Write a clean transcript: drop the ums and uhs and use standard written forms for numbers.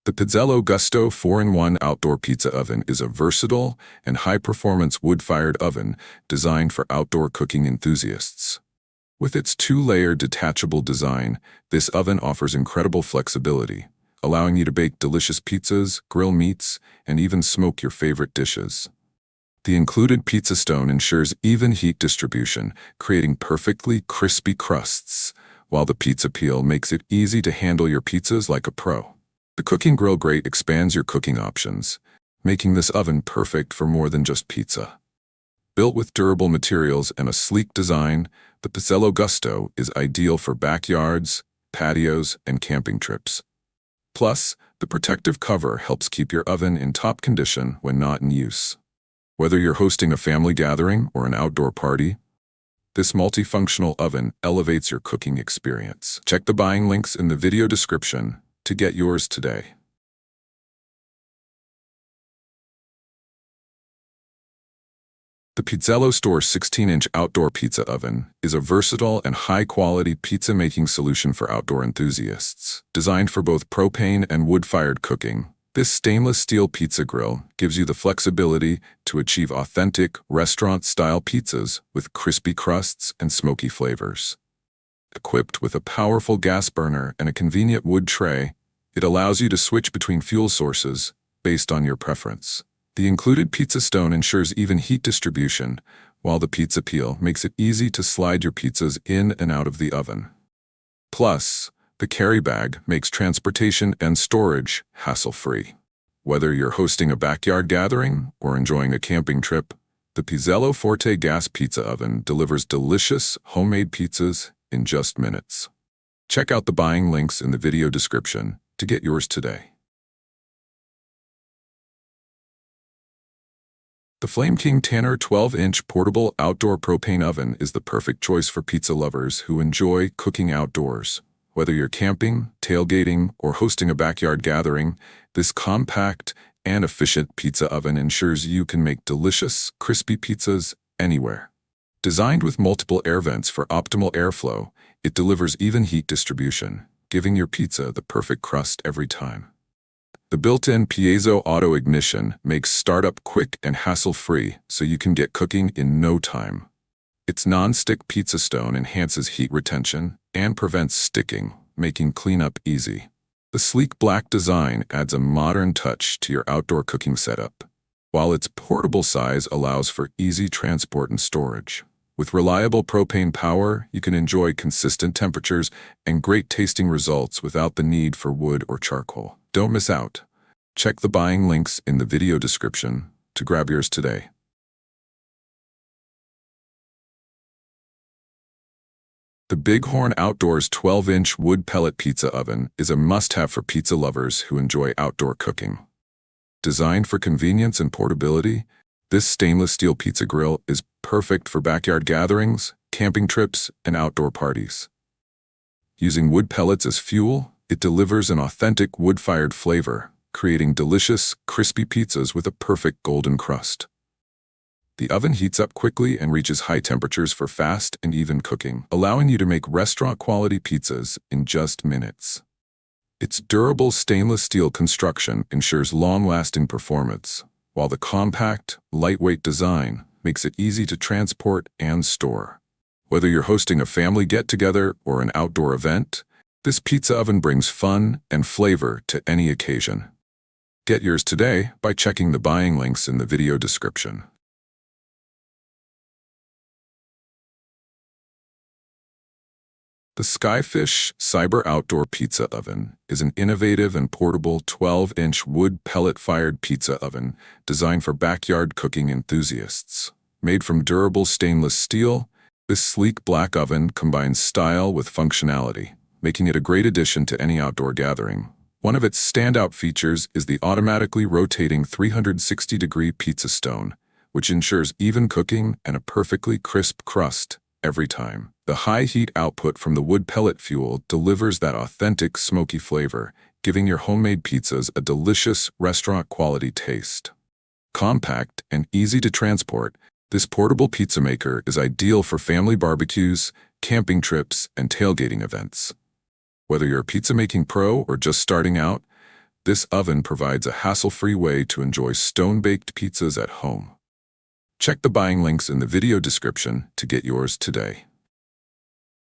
The Pizzelle Gusto 4-in-1 Outdoor Pizza Oven is a versatile and high-performance wood-fired oven designed for outdoor cooking enthusiasts. With its two-layer detachable design, this oven offers incredible flexibility, allowing you to bake delicious pizzas, grill meats, and even smoke your favorite dishes. The included pizza stone ensures even heat distribution, creating perfectly crispy crusts, while the pizza peel makes it easy to handle your pizzas like a pro. The cooking grill grate expands your cooking options, making this oven perfect for more than just pizza. Built with durable materials and a sleek design, the Pizzelle Gusto is ideal for backyards, patios, and camping trips. Plus, the protective cover helps keep your oven in top condition when not in use. Whether you're hosting a family gathering or an outdoor party, this multifunctional oven elevates your cooking experience. Check the buying links in the video description to get yours today. The Pizzelle Store 16-inch outdoor pizza oven is a versatile and high-quality pizza-making solution for outdoor enthusiasts. Designed for both propane and wood-fired cooking, this stainless steel pizza grill gives you the flexibility to achieve authentic, restaurant-style pizzas with crispy crusts and smoky flavors. Equipped with a powerful gas burner and a convenient wood tray, it allows you to switch between fuel sources based on your preference. The included pizza stone ensures even heat distribution, while the pizza peel makes it easy to slide your pizzas in and out of the oven. Plus, the carry bag makes transportation and storage hassle-free. Whether you're hosting a backyard gathering or enjoying a camping trip, the Pizzelle Forte gas pizza oven delivers delicious, homemade pizzas in just minutes. Check out the buying links in the video description to get yours today. The Flame King Tanner 12-inch portable outdoor propane oven is the perfect choice for pizza lovers who enjoy cooking outdoors. Whether you're camping, tailgating, or hosting a backyard gathering, this compact and efficient pizza oven ensures you can make delicious, crispy pizzas anywhere. Designed with multiple air vents for optimal airflow, it delivers even heat distribution, giving your pizza the perfect crust every time. The built-in piezo auto ignition makes startup quick and hassle-free, so you can get cooking in no time. Its non-stick pizza stone enhances heat retention and prevents sticking, making cleanup easy. The sleek black design adds a modern touch to your outdoor cooking setup, while its portable size allows for easy transport and storage. With reliable propane power, you can enjoy consistent temperatures and great tasting results without the need for wood or charcoal. Don't miss out. Check the buying links in the video description to grab yours today. The Bighorn Outdoors 12-inch wood pellet pizza oven is a must-have for pizza lovers who enjoy outdoor cooking. Designed for convenience and portability, this stainless steel pizza grill is perfect for backyard gatherings, camping trips, and outdoor parties. Using wood pellets as fuel, it delivers an authentic wood-fired flavor, creating delicious, crispy pizzas with a perfect golden crust. The oven heats up quickly and reaches high temperatures for fast and even cooking, allowing you to make restaurant-quality pizzas in just minutes. Its durable stainless steel construction ensures long-lasting performance, while the compact, lightweight design makes it easy to transport and store. Whether you're hosting a family get-together or an outdoor event, this pizza oven brings fun and flavor to any occasion. Get yours today by checking the buying links in the video description. The Skyfish Cyber Outdoor Pizza Oven is an innovative and portable 12-inch wood pellet-fired pizza oven designed for backyard cooking enthusiasts. Made from durable stainless steel, this sleek black oven combines style with functionality, making it a great addition to any outdoor gathering. One of its standout features is the automatically rotating 360-degree pizza stone, which ensures even cooking and a perfectly crisp crust every time. The high heat output from the wood pellet fuel delivers that authentic smoky flavor, giving your homemade pizzas a delicious restaurant-quality taste. Compact and easy to transport, this portable pizza maker is ideal for family barbecues, camping trips, and tailgating events. Whether you're a pizza-making pro or just starting out, This oven provides a hassle-free way to enjoy stone-baked pizzas at home. Check the buying links in the video description to get yours today.